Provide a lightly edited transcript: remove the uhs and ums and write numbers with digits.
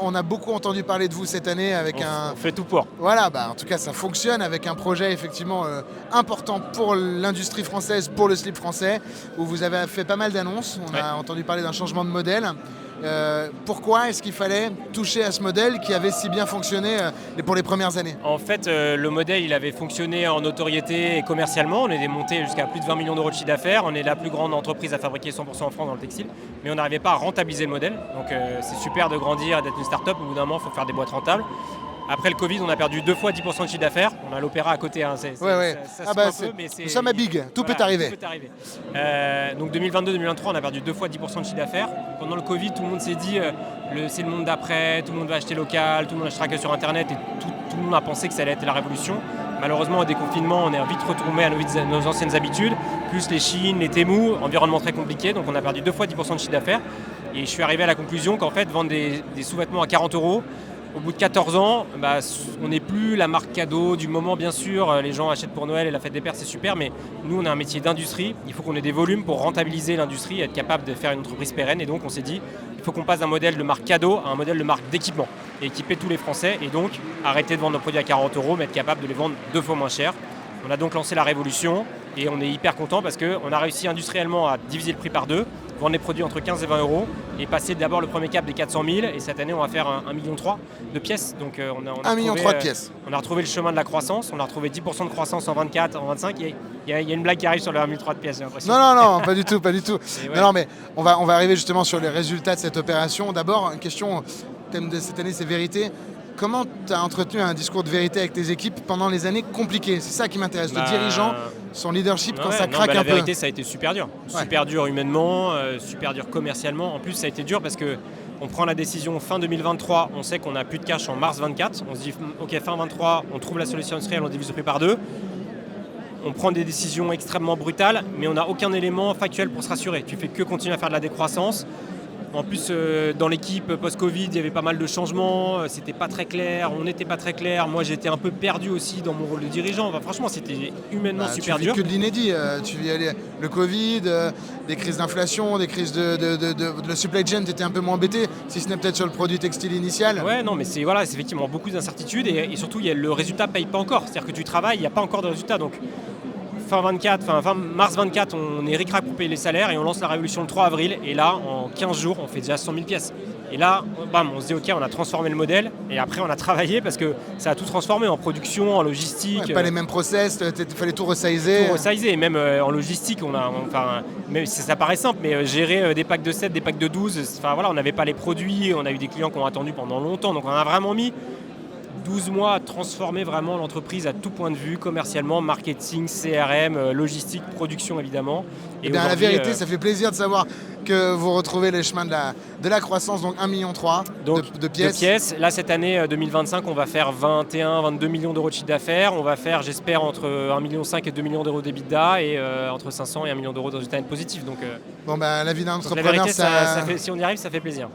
on a beaucoup entendu parler de vous cette année avec On fait tout pour. Voilà, en tout cas, ça fonctionne avec un projet effectivement important pour l'industrie française, pour le slip français, où vous avez fait pas mal d'annonces. On a entendu parler d'un changement de modèle. Pourquoi est-ce qu'il fallait toucher à ce modèle qui avait si bien fonctionné pour les premières années? En fait, le modèle, il avait fonctionné en notoriété et commercialement. On est monté jusqu'à plus de 20 millions d'euros de chiffre d'affaires. On est la plus grande entreprise à fabriquer 100% en France dans le textile. Mais on n'arrivait pas à rentabiliser le modèle. Donc c'est super de grandir et d'être une start-up. Au bout d'un moment, il faut faire des boîtes rentables. Après le Covid, on a perdu 2 fois 10% de chiffre d'affaires. On a l'opéra à côté. Hein. Nous sommes à Big, tout peut arriver. Tout peut arriver. Donc 2022-2023, on a perdu 2 fois 10% de chiffre d'affaires. Pendant le Covid, tout le monde s'est dit c'est le monde d'après, tout le monde va acheter local, tout le monde achètera que sur Internet et tout le monde a pensé que ça allait être la révolution. Malheureusement, au déconfinement, on est vite retourné à nos anciennes habitudes, plus les Chines, les Temu, environnement très compliqué. Donc on a perdu 2 fois 10% de chiffre d'affaires. Et je suis arrivé à la conclusion qu'en fait, vendre des sous-vêtements à 40 €, au bout de 14 ans, on n'est plus la marque cadeau du moment, bien sûr. Les gens achètent pour Noël et la fête des pères, c'est super. Mais nous, on a un métier d'industrie. Il faut qu'on ait des volumes pour rentabiliser l'industrie et être capable de faire une entreprise pérenne. Et donc, on s'est dit, il faut qu'on passe d'un modèle de marque cadeau à un modèle de marque d'équipement. Et équiper tous les Français. Et donc, arrêter de vendre nos produits à 40 €, mais être capable de les vendre 2 fois moins cher. On a donc lancé la révolution. Et on est hyper content parce qu'on a réussi industriellement à diviser le prix par 2. Vendre les produits entre 15 et 20 € et passer d'abord le premier cap des 400 000 et cette année on va faire 1,3 million de pièces. Donc on a 1,3 million de pièces. On a retrouvé le chemin de la croissance, on a retrouvé 10% de croissance en 24, en 25. Il y a une blague qui arrive sur le 1,3 million de pièces, j'ai l'impression. Non, pas du tout. Ouais. Non, mais on va arriver justement sur les résultats de cette opération. D'abord, une question, thème de cette année, c'est vérité. Comment tu as entretenu un discours de vérité avec tes équipes pendant les années compliquées? C'est ça qui m'intéresse, le dirigeant, son leadership, quand ça craque un peu. La vérité, ça a été super dur. Super dur humainement, super dur commercialement. En plus, ça a été dur parce qu'on prend la décision fin 2023, on sait qu'on n'a plus de cash en mars 24. On se dit, ok, fin 23, on trouve la solution industrielle, on divise le prix par 2. On prend des décisions extrêmement brutales, mais on n'a aucun élément factuel pour se rassurer. Tu fais que continuer à faire de la décroissance. En plus, dans l'équipe post-Covid, il y avait pas mal de changements, c'était pas très clair, on n'était pas très clair. Moi, j'étais un peu perdu aussi dans mon rôle de dirigeant. Franchement, c'était humainement super dur. Tu vis que de l'inédit, tu vis le Covid, des crises d'inflation, des crises de supply chain, tu étais un peu moins embêté, si ce n'est peut-être sur le produit textile initial. Ouais, non, mais c'est effectivement beaucoup d'incertitudes et surtout, le résultat ne paye pas encore. C'est-à-dire que tu travailles, il n'y a pas encore de résultat. Donc, fin mars 24, on est ric-rac pour payer les salaires et on lance la révolution le 3 avril. Et là, en 15 jours, on fait déjà 100 000 pièces. Et là, on se dit, ok, on a transformé le modèle. Et après, on a travaillé parce que ça a tout transformé en production, en logistique. Pas les mêmes process, il fallait tout resizer. Tout resizer. Et même en logistique, ça paraît simple, mais gérer des packs de 7, des packs de 12, on n'avait pas les produits. On a eu des clients qui ont attendu pendant longtemps. Donc, on a vraiment mis 12 mois à transformer vraiment l'entreprise à tout point de vue, commercialement, marketing, CRM, logistique, production évidemment. Et bien la vérité, ça fait plaisir de savoir que vous retrouvez les chemins de la croissance, donc 1,3 million de pièces. Là, cette année 2025, on va faire 21-22 millions d'euros de chiffre d'affaires. On va faire, j'espère, entre 1,5 million et 2 millions d'euros d'EBITDA et entre 500 et 1 million d'euros de résultats net positifs. Donc, la vie d'un entrepreneur, la vérité, si on y arrive, ça fait plaisir.